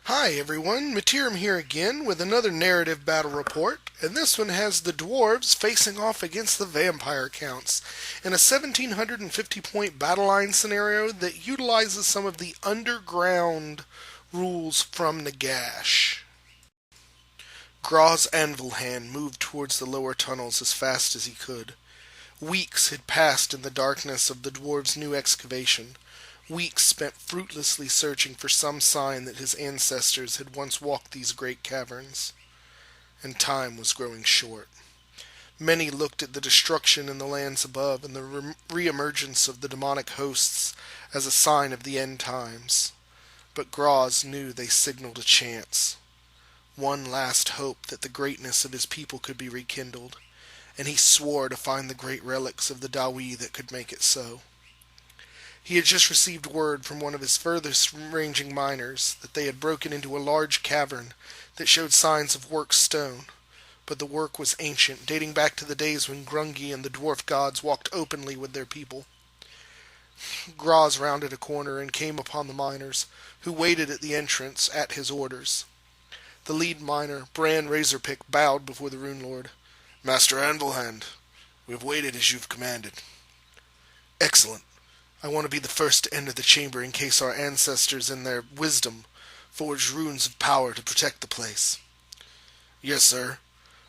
Hi everyone, Materim here again with another narrative battle report, and this one has the dwarves facing off against the vampire counts in a 1750 point battle line scenario that utilizes some of the underground rules from Nagash. Graz Anvilhand moved towards the lower tunnels as fast as he could. Weeks had passed in the darkness of the dwarves' new excavation, weeks spent fruitlessly searching for some sign that his ancestors had once walked these great caverns. And time was growing short. Many looked at the destruction in the lands above and the re-emergence of the demonic hosts as a sign of the end times. But Graz knew they signaled a chance. One last hope that the greatness of his people could be rekindled, and he swore to find the great relics of the Dawi that could make it so. He had just received word from one of his furthest-ranging miners that they had broken into a large cavern that showed signs of worked stone, but the work was ancient, dating back to the days when Grungi and the dwarf gods walked openly with their people. Graz rounded a corner and came upon the miners, who waited at the entrance at his orders. The lead miner, Bran Razorpick, bowed before the Rune Lord. "Master Anvilhand, we have waited as you've commanded." "Excellent. I want to be the first to enter the chamber in case our ancestors in their wisdom forged runes of power to protect the place." "Yes, sir.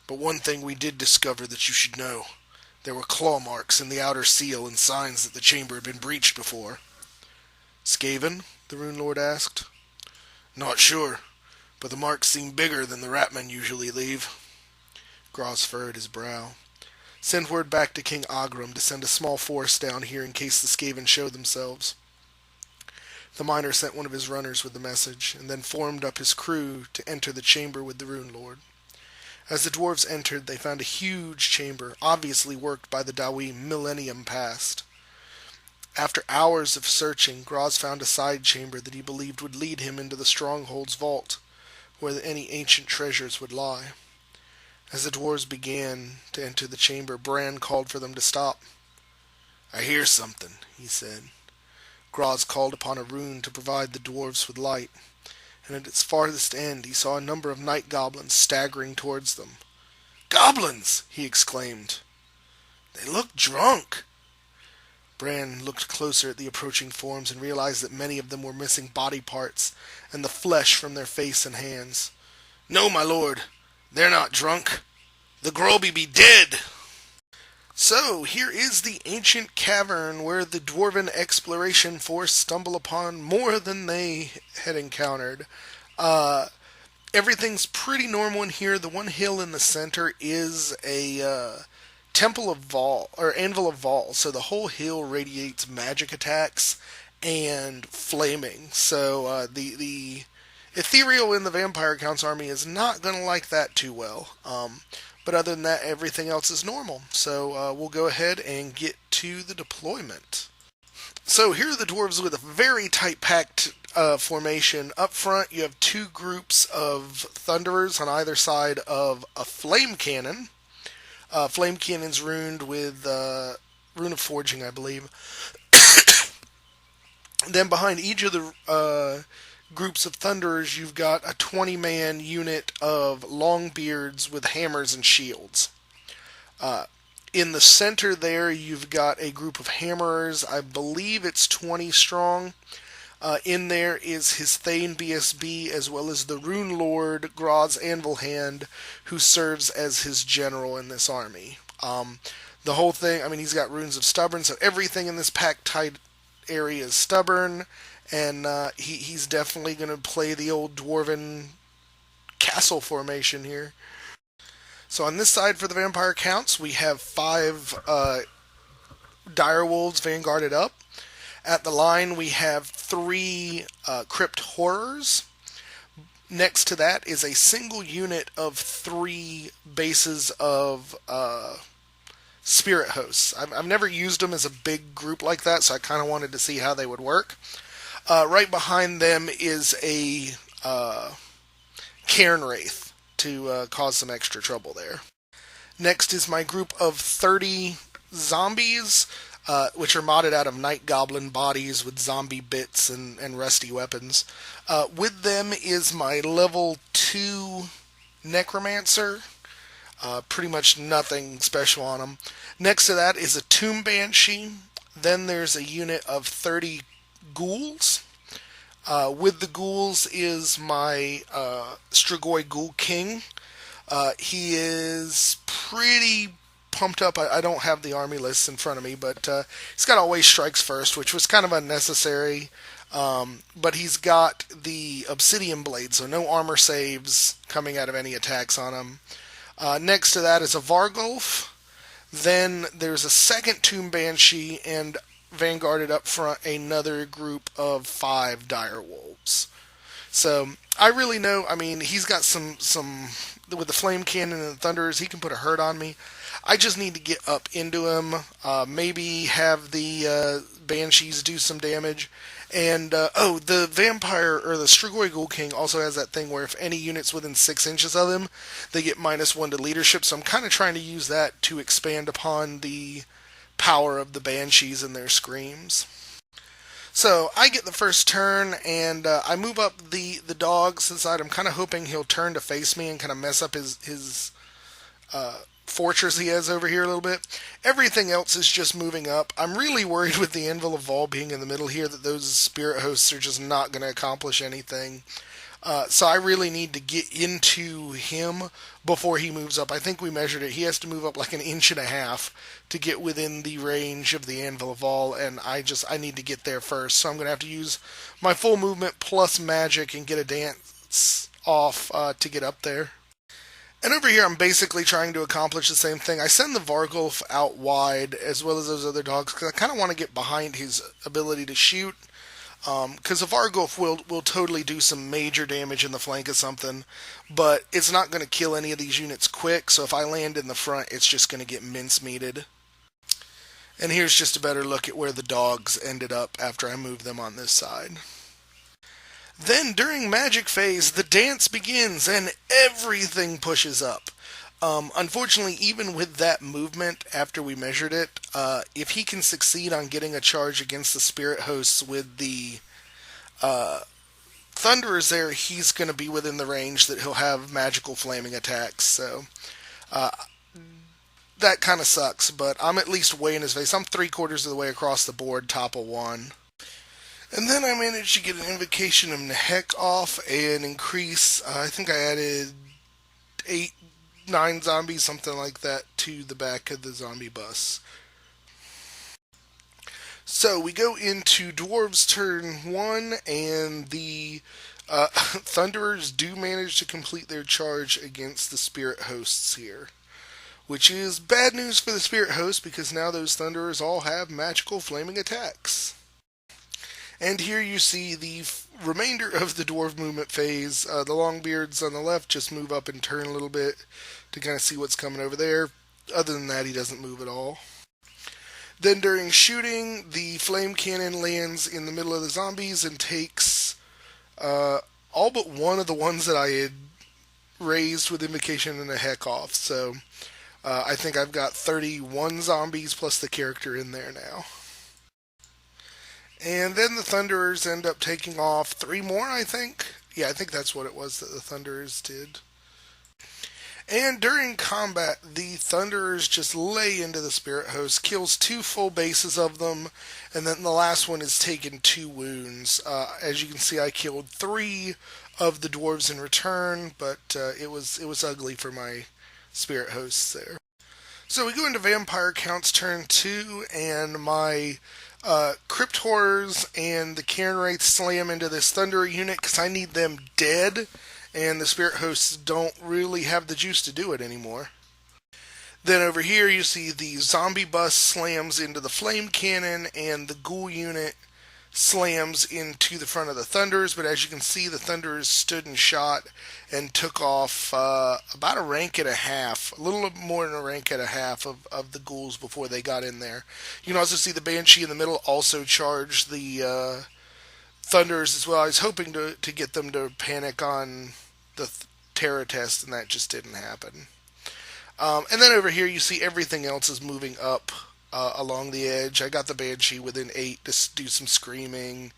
But one thing we did discover that you should know. There were claw marks in the outer seal and signs that the chamber had been breached before." "Skaven?" the Rune Lord asked. "Not sure, but the marks seem bigger than the ratmen usually leave." Graz furrowed his brow. "Send word back to King Agram to send a small force down here in case the Skaven show themselves." The miner sent one of his runners with the message, and then formed up his crew to enter the chamber with the Rune Lord. As the dwarves entered, they found a huge chamber, obviously worked by the Dawi millennium past. After hours of searching, Graz found a side chamber that he believed would lead him into the stronghold's vault, where any ancient treasures would lie. As the dwarves began to enter the chamber, Bran called for them to stop. "I hear something," he said. Graz called upon a rune to provide the dwarves with light, and at its farthest end he saw a number of night goblins staggering towards them. "Goblins!" he exclaimed. "They look drunk." Bran looked closer at the approaching forms and realized that many of them were missing body parts and the flesh from their face and hands. "No, my lord, they're not drunk. The Groby be dead." So, here is the ancient cavern where the dwarven exploration force stumble upon more than they had encountered. Everything's pretty normal in here. The one hill in the center is a Temple of Vol, or Anvil of Vol, so the whole hill radiates magic attacks and flaming. So the Ethereal in the Vampire Count's army is not going to like that too well. But other than that, everything else is normal. So we'll go ahead and get to the deployment. So here are the dwarves with a very tight-packed formation. Up front, you have two groups of thunderers on either side of a flame cannon. Flame cannon's runed with Rune of Forging, I believe. Then behind each of the groups of thunderers, you've got a 20-man unit of longbeards with hammers and shields. In the center there, you've got a group of hammerers. I believe it's 20 strong. In there is his Thane BSB, as well as the Rune Lord, Graz Anvilhand, who serves as his general in this army. The whole thing, he's got runes of stubborn, so everything in this packed tight area is stubborn, and he's definitely going to play the old dwarven castle formation here. So on this side for the Vampire Counts, we have 5 Direwolves vanguarded up. At the line, we have 3 Crypt Horrors. Next to that is a single unit of 3 bases of Spirit Hosts. I've never used them as a big group like that, so I kind of wanted to see how they would work. Right behind them is a Cairn Wraith to cause some extra trouble there. Next is my group of 30 zombies. which are modded out of night goblin bodies with zombie bits and rusty weapons. With them is my level 2 necromancer. Pretty much nothing special on them. Next to that is a tomb banshee. Then there's a unit of 30 ghouls. With the ghouls is my Strigoi Ghoul King. He is pretty pumped up. I don't have the army lists in front of me, but he's got always strikes first, which was kind of unnecessary. But he's got the obsidian blade, so no armor saves coming out of any attacks on him. Next to that is a Vargulf. Then there's a second Tomb Banshee, and vanguarded up front another group of 5 Dire Wolves. So I really know. I mean, he's got some with the flame cannon and the thunderers. He can put a hurt on me. I just need to get up into him. Maybe have the banshees do some damage. And the vampire or the Strigoi Ghoul King also has that thing where if any units within 6 inches of him, they get -1 to leadership. So I'm kind of trying to use that to expand upon the power of the banshees and their screams. So I get the first turn, and I move up the dogs inside. I'm kind of hoping he'll turn to face me and kind of mess up his fortress he has over here a little bit. Everything else is just moving up. I'm really worried with the Anvil of Vol being in the middle here that those spirit hosts are just not going to accomplish anything. So I really need to get into him before he moves up. I think we measured it. He has to move up like 1.5 inches to get within the range of the Anvil of Vol, and I need to get there first. So I'm going to have to use my full movement plus magic and get a dance off to get up there. And over here, I'm basically trying to accomplish the same thing. I send the Vargulf out wide, as well as those other dogs, because I kind of want to get behind his ability to shoot. Because the Vargulf will totally do some major damage in the flank of something, but it's not going to kill any of these units quick, so if I land in the front, it's just going to get mincemeated. And here's just a better look at where the dogs ended up after I moved them on this side. Then, during magic phase, the dance begins and everything pushes up. Unfortunately, even with that movement, after we measured it, if he can succeed on getting a charge against the spirit hosts with the thunderers there, he's going to be within the range that he'll have magical flaming attacks. So that kind of sucks, but I'm at least way in his face. I'm 3/4 of the way across the board, top of 1. And then I managed to get an Invocation of Nehek off and increase, I think I added 9 zombies, something like that, to the back of the zombie bus. So we go into Dwarves turn 1, and the Thunderers do manage to complete their charge against the Spirit Hosts here. Which is bad news for the Spirit Hosts, because now those Thunderers all have magical flaming attacks. And here you see the remainder of the dwarf movement phase. The Longbeards on the left just move up and turn a little bit to kind of see what's coming over there. Other than that, he doesn't move at all. Then during shooting, the flame cannon lands in the middle of the zombies and takes all but one of the ones that I had raised with Invocation and a Heck off. So I think I've got 31 zombies plus the character in there now. And then the Thunderers end up taking off 3 more, I think. Yeah, I think that's what it was that the Thunderers did. And during combat, the Thunderers just lay into the Spirit Host, kills 2 full bases of them, and then the last one is taken 2 wounds. As you can see, I killed 3 of the dwarves in return, but it was ugly for my Spirit Hosts there. So we go into Vampire Count's turn 2, and my Crypt Horrors and the Cairn Wraiths slam into this Thunderer unit because I need them dead, and the Spirit Hosts don't really have the juice to do it anymore. Then over here you see the Zombie Bus slams into the Flame Cannon, and the Ghoul unit slams into the front of the Thunderers, but as you can see, the Thunderers stood and shot and took off about 1.5 ranks, a little more than 1.5 ranks of the ghouls before they got in there. You can also see the Banshee in the middle also charge the Thunderers as well. I was hoping to get them to panic on the terror test, and that just didn't happen. And then over here you see everything else is moving up along the edge. I got the Banshee within 8 to do some screaming.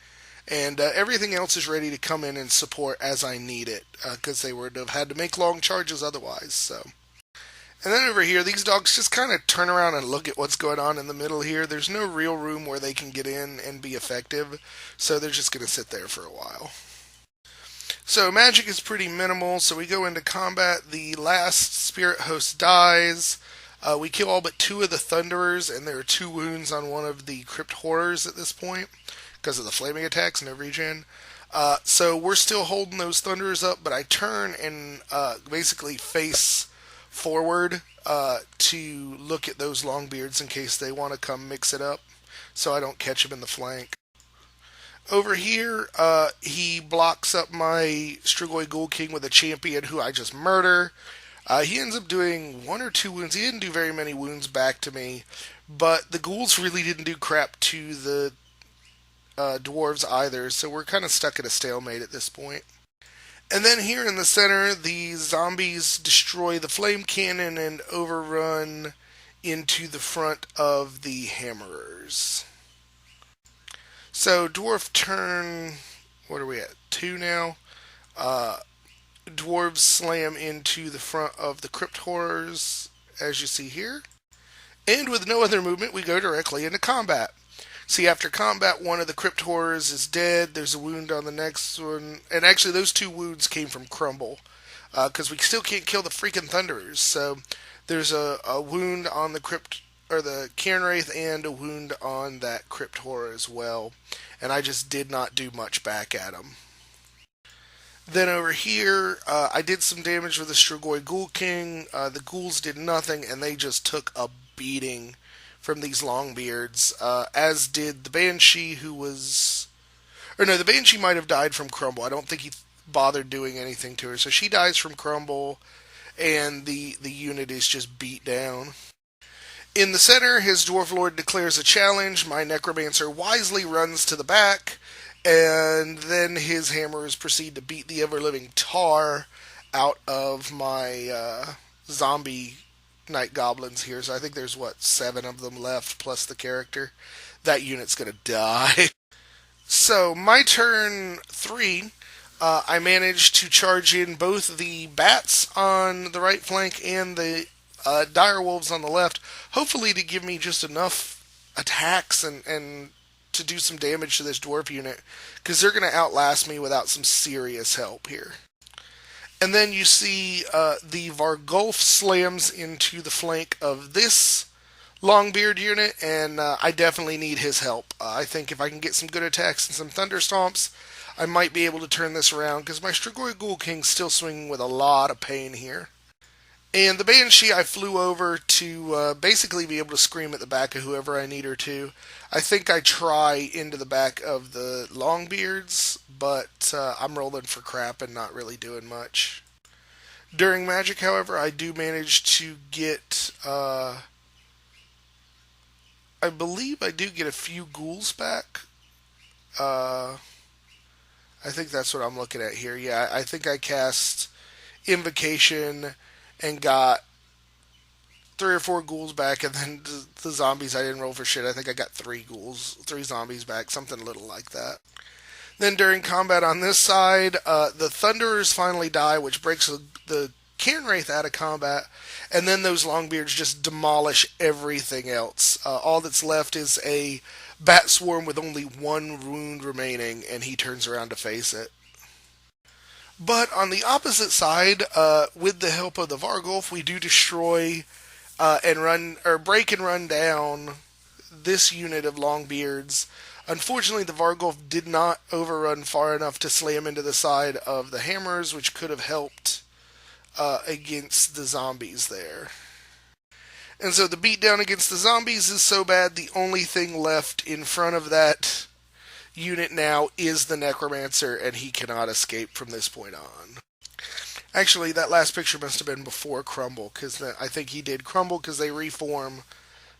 And everything else is ready to come in and support as I need it, because they would have had to make long charges otherwise. So, and then over here, these dogs just kind of turn around and look at what's going on in the middle here. There's no real room where they can get in and be effective, so they're just going to sit there for a while. So magic is pretty minimal, so we go into combat. The last spirit host dies. We kill all but 2 of the Thunderers, and there are 2 wounds on one of the Crypt Horrors at this point, because of the flaming attacks in every gen. So we're still holding those Thunderers up, but I turn and basically face forward to look at those Longbeards in case they want to come mix it up, so I don't catch them in the flank. Over here, he blocks up my Strigoi Ghoul King with a champion who I just murder. He ends up doing 1 or 2 wounds. He didn't do very many wounds back to me, but the ghouls really didn't do crap to the dwarves either, so we're kind of stuck at a stalemate at this point. And then here in the center, the zombies destroy the flame cannon and overrun into the front of the hammerers. So dwarf turn, what are we at, 2 now? Dwarves slam into the front of the crypt horrors, as you see here. And with no other movement, we go directly into combat. See, after combat, one of the crypt horrors is dead. There's a wound on the next one. And actually, those 2 wounds came from Crumble, because we still can't kill the freaking Thunderers. So there's a wound on the crypt, or the Cairn Wraith, and a wound on that crypt horror as well. And I just did not do much back at him. Then over here, I did some damage with the Strigoi Ghoul King. The ghouls did nothing, and they just took a beating from these Longbeards, as did the Banshee, who was... Or no, the Banshee might have died from Crumble. I don't think he bothered doing anything to her. So she dies from Crumble, and the unit is just beat down. In the center, his Dwarf Lord declares a challenge. My Necromancer wisely runs to the back, and then his hammers proceed to beat the ever-living tar out of my zombie Night Goblins here. So I think there's, 7 of them left, plus the character. That unit's gonna die. So, my turn 3, I managed to charge in both the bats on the right flank and the dire wolves on the left, hopefully to give me just enough attacks and to do some damage to this dwarf unit, because they're going to outlast me without some serious help here. And then you see the Vargulf slams into the flank of this Longbeard unit, and I definitely need his help. I think if I can get some good attacks and some Thunder Stomps, I might be able to turn this around, because my Strigoi Ghoul King's still swinging with a lot of pain here. And the Banshee I flew over to basically be able to scream at the back of whoever I need her to. I think I try into the back of the Longbeards, but I'm rolling for crap and not really doing much. During Magic, however, I do manage to get... I believe I do get a few ghouls back. I think that's what I'm looking at here. Yeah, I think I cast Invocation and got 3 or 4 ghouls back, and then the zombies I didn't roll for shit. I think I got 3 zombies back, something little like that. Then during combat on this side, the Thunderers finally die, which breaks the Cairn Wraith out of combat, and then those Longbeards just demolish everything else. All that's left is a Bat Swarm with only 1 wound remaining, and he turns around to face it. But on the opposite side, with the help of the Vargulf, we do destroy break and run down this unit of Longbeards. Unfortunately, the Vargulf did not overrun far enough to slam into the side of the Hammers, which could have helped against the zombies there. And so the beatdown against the zombies is so bad, the only thing left in front of that unit now is the Necromancer, and he cannot escape from this point on. Actually, that last picture must have been before Crumble, because I think he did Crumble because they reform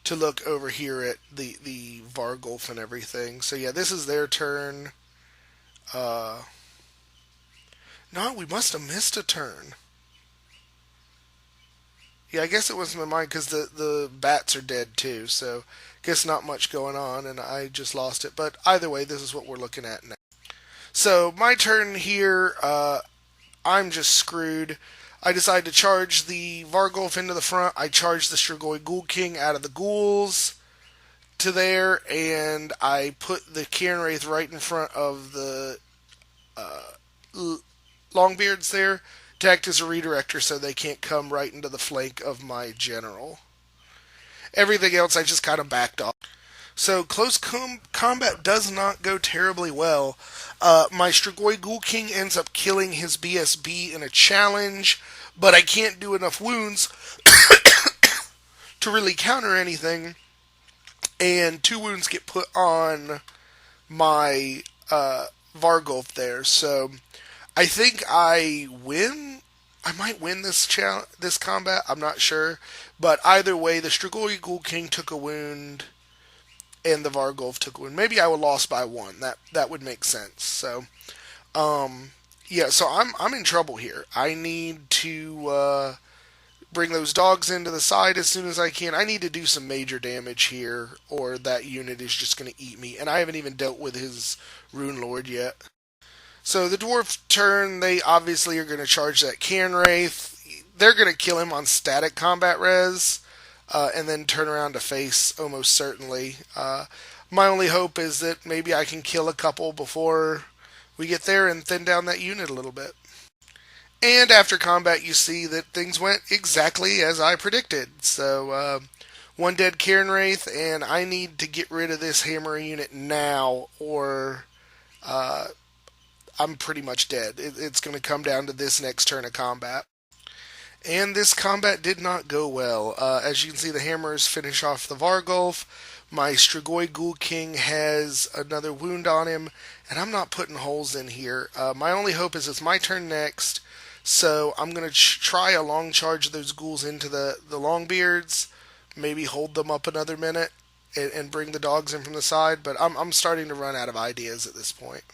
to look over here at the Vargulf and everything. So yeah, this is their turn. No, we must have missed a turn. Yeah, I guess it wasn't mine because the bats are dead too, so guess not much going on, and I just lost it. But either way, this is what we're looking at now. So my turn here, I'm just screwed. I decide to charge the Vargulf into the front. I charge the Strigoi Ghoul King out of the ghouls to there, and I put the Cairn Wraith right in front of the Longbeards there to act as a redirector so they can't come right into the flank of my general. Everything else I just kind of backed off. So close combat does not go terribly well. My Strigoi Ghoul King ends up killing his BSB in a challenge, but I can't do enough wounds to really counter anything, and 2 wounds get put on my Vargulf there. So I think I win. I might win this combat. I'm not sure, but either way, the Strigoi Ghoul King took a wound, and the Vargulf took a wound. Maybe I would lost by 1. That would make sense. So, yeah. So I'm in trouble here. I need to bring those dogs into the side as soon as I can. I need to do some major damage here, or that unit is just going to eat me. And I haven't even dealt with his Rune Lord yet. So the dwarf turn, they obviously are going to charge that Cairn Wraith. They're going to kill him on static combat res, and then turn around to face almost certainly. My only hope is that maybe I can kill a couple before we get there and thin down that unit a little bit. And after combat, you see that things went exactly as I predicted. So, 1 dead Cairn Wraith, and I need to get rid of this hammer unit now, or I'm pretty much dead. It's going to come down to this next turn of combat. And this combat did not go well. As you can see, the hammers finish off the Vargulf. My Strigoi Ghoul King has another wound on him, and I'm not putting holes in here. My only hope is it's my turn next, so I'm going to try a long charge of those ghouls into the Longbeards, maybe hold them up another minute, and bring the dogs in from the side, but I'm starting to run out of ideas at this point.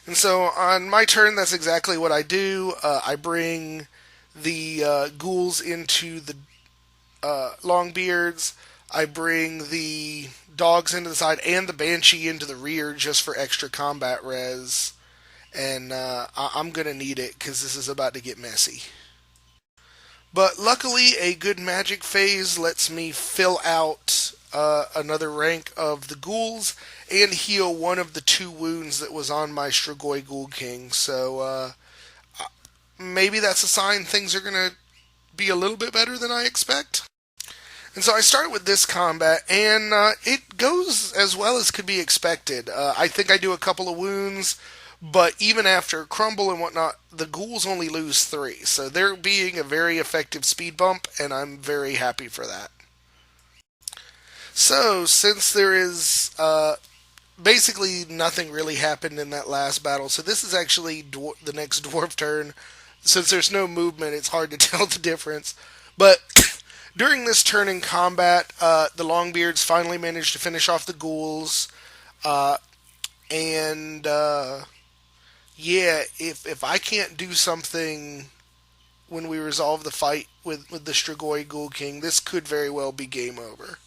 And so on my turn, that's exactly what I do. I bring the ghouls into the Longbeards. I bring the dogs into the side and the Banshee into the rear just for extra combat res. And I'm going to need it because this is about to get messy. But luckily, a good magic phase lets me fill out another rank of the ghouls and heal one of the 2 wounds that was on my Strigoi Ghoul King. So maybe that's a sign things are going to be a little bit better than I expect. And so I start with this combat, and it goes as well as could be expected. I think I do a couple of wounds, but even after crumble and whatnot, the ghouls only lose 3. So they're being a very effective speed bump, and I'm very happy for that. So, since there is basically nothing really happened in that last battle, so this is actually the next dwarf turn. Since there's no movement, it's hard to tell the difference. But during this turn in combat, the Longbeards finally managed to finish off the ghouls. And yeah, if I can't do something when we resolve the fight with the Strigoi Ghoul King, this could very well be game over.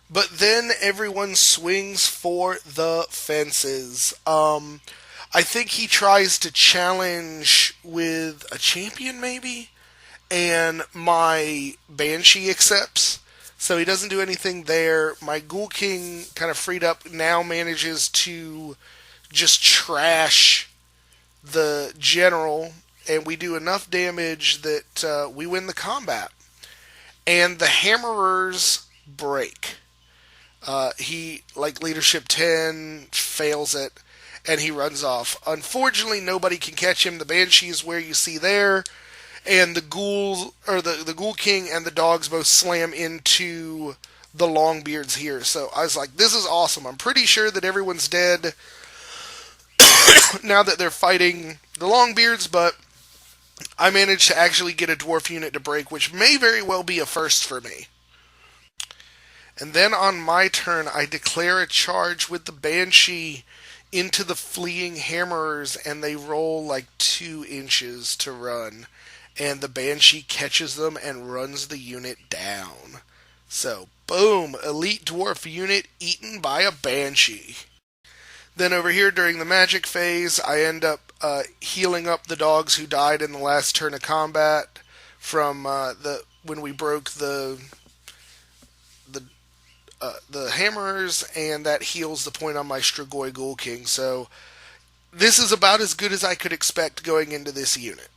But then everyone swings for the fences. I think he tries to challenge with a champion, maybe? And my Banshee accepts. So he doesn't do anything there. My Ghoul King, kind of freed up, now manages to just trash the general. And we do enough damage that we win the combat. And the Hammerers break. He, like Leadership 10, fails it, and he runs off. Unfortunately, nobody can catch him. The Banshee is where you see there, and the Ghoul King and the dogs both slam into the Longbeards here. So I was like, this is awesome. I'm pretty sure that everyone's dead now that they're fighting the Longbeards, but I managed to actually get a dwarf unit to break, which may very well be a first for me. And then on my turn, I declare a charge with the Banshee into the fleeing Hammerers, and they roll like 2 inches to run. and the Banshee catches them and runs the unit down. So, boom, elite dwarf unit eaten by a Banshee. Then over here during the magic phase, I end up healing up the dogs who died in the last turn of combat from the when we broke the the hammerers, and that heals the point on my Strigoi Ghoul King. So this is about as good as I could expect going into this unit.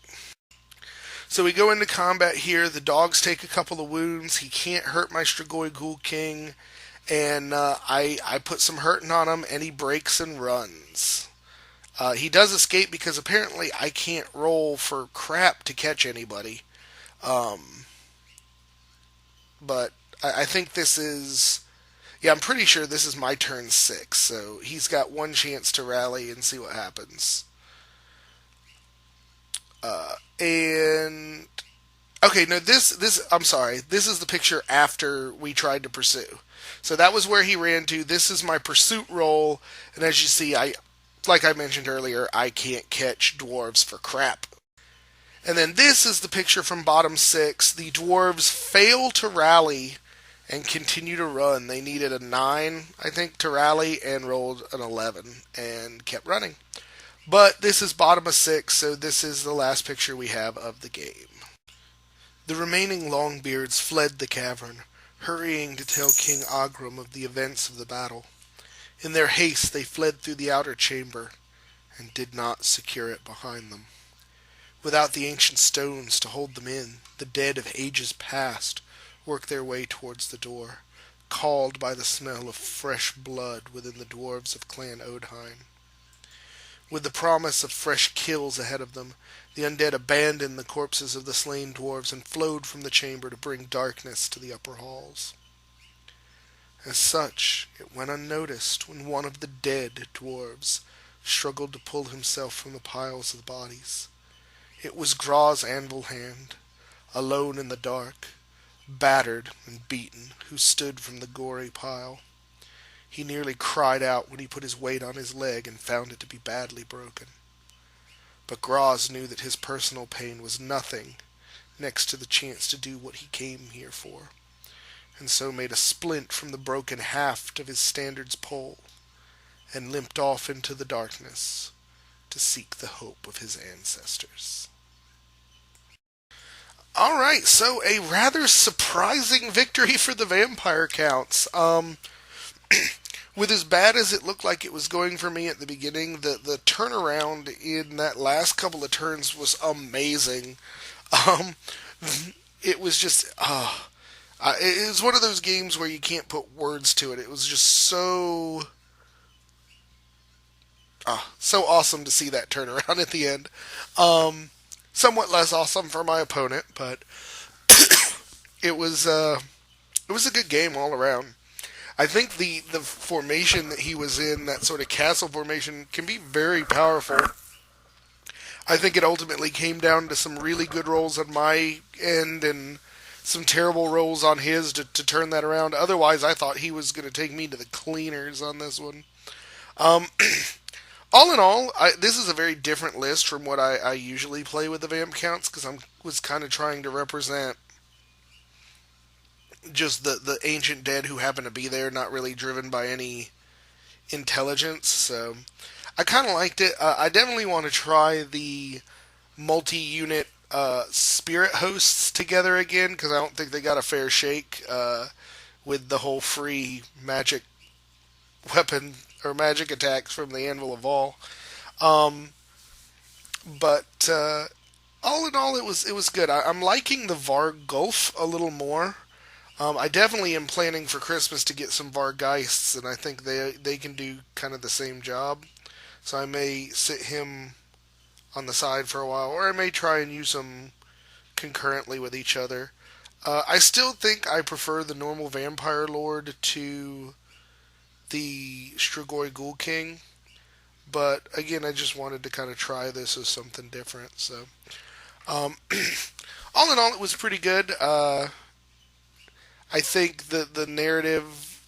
So we go into combat here. The dogs take a couple of wounds. He can't hurt my Strigoi Ghoul King, and I put some hurting on him, and he breaks and runs. He does escape because apparently I can't roll for crap to catch anybody. But I think this is... Yeah, I'm pretty sure this is my turn 6, so he's got one chance to rally and see what happens. And... Okay, no, this I'm sorry. This is the picture after we tried to pursue. So that was where he ran to. This is my pursuit roll, and as you see, like I mentioned earlier, I can't catch dwarves for crap. And then this is the picture from bottom 6. The dwarves fail to rally and continue to run. They needed a 9, I think, to rally, and rolled an 11 and kept running. But this is bottom of 6, so this is the last picture we have of the game. The remaining Longbeards fled the cavern, hurrying to tell King Agram of the events of the battle. In their haste they fled through the outer chamber, and did not secure it behind them. Without the ancient stones to hold them in, the dead of ages past worked their way towards the door, called by the smell of fresh blood within the Dwarfs of Clan Odhein. With the promise of fresh kills ahead of them, the undead abandoned the corpses of the slain dwarves and flowed from the chamber to bring darkness to the upper halls. As such, it went unnoticed when one of the dead dwarves struggled to pull himself from the piles of bodies. It was Graw's anvil hand, alone in the dark, battered and beaten, who stood from the gory pile. He nearly cried out when he put his weight on his leg and found it to be badly broken. But Graz knew that his personal pain was nothing next to the chance to do what he came here for, and so made a splint from the broken haft of his standard's pole, and limped off into the darkness to seek the hope of his ancestors. Alright, so a rather surprising victory for the Vampire Counts. With as bad as it looked like it was going for me at the beginning, the turnaround in that last couple of turns was amazing. It was just... it was one of those games where you can't put words to it. It was just so awesome to see that turnaround at the end. Somewhat less awesome for my opponent, but it was a good game all around. I think the formation that he was in, that sort of castle formation, can be very powerful. I think it ultimately came down to some really good rolls on my end and some terrible rolls on his to turn that around. Otherwise, I thought he was going to take me to the cleaners on this one. All in all, this is a very different list from what I usually play with the Vamp Counts, because I was kind of trying to represent just the ancient dead who happen to be there, not really driven by any intelligence. So I kind of liked it. I definitely want to try the multi-unit spirit hosts together again, because I don't think they got a fair shake with the whole free magic weapon or magic attacks from the Anvil of All. But all in all, it was good. I'm liking the Varg Gulf a little more. I definitely am planning for Christmas to get some Vargeists, and I think they can do kind of the same job. So I may sit him on the side for a while, or I may try and use them concurrently with each other. I still think I prefer the normal Vampire Lord to the Strigoi Ghoul King, but again, I just wanted to kind of try this as something different. So, all in all, it was pretty good. I think the narrative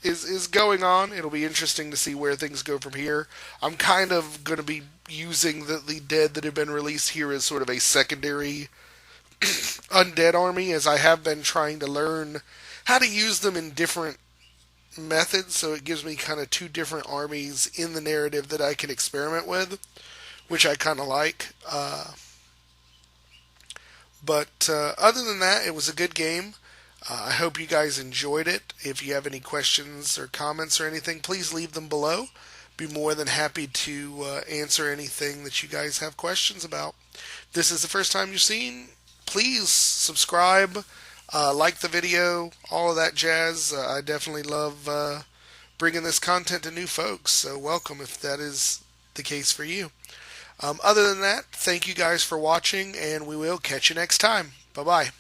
is going on. It'll be interesting to see where things go from here. I'm kind of going to be using the dead that have been released here as sort of a secondary undead army, as I have been trying to learn how to use them in different methods, so it gives me kind of two different armies in the narrative that I can experiment with, which I kind of like. But other than that, it was a good game. I hope you guys enjoyed it. If you have any questions or comments or anything, please leave them below. Be more than happy to answer anything that you guys have questions about. If this is the first time you've seen, please subscribe, like the video, all of that jazz. I definitely love bringing this content to new folks, so welcome if that is the case for you. Other than that, thank you guys for watching, and we will catch you next time. Bye-bye.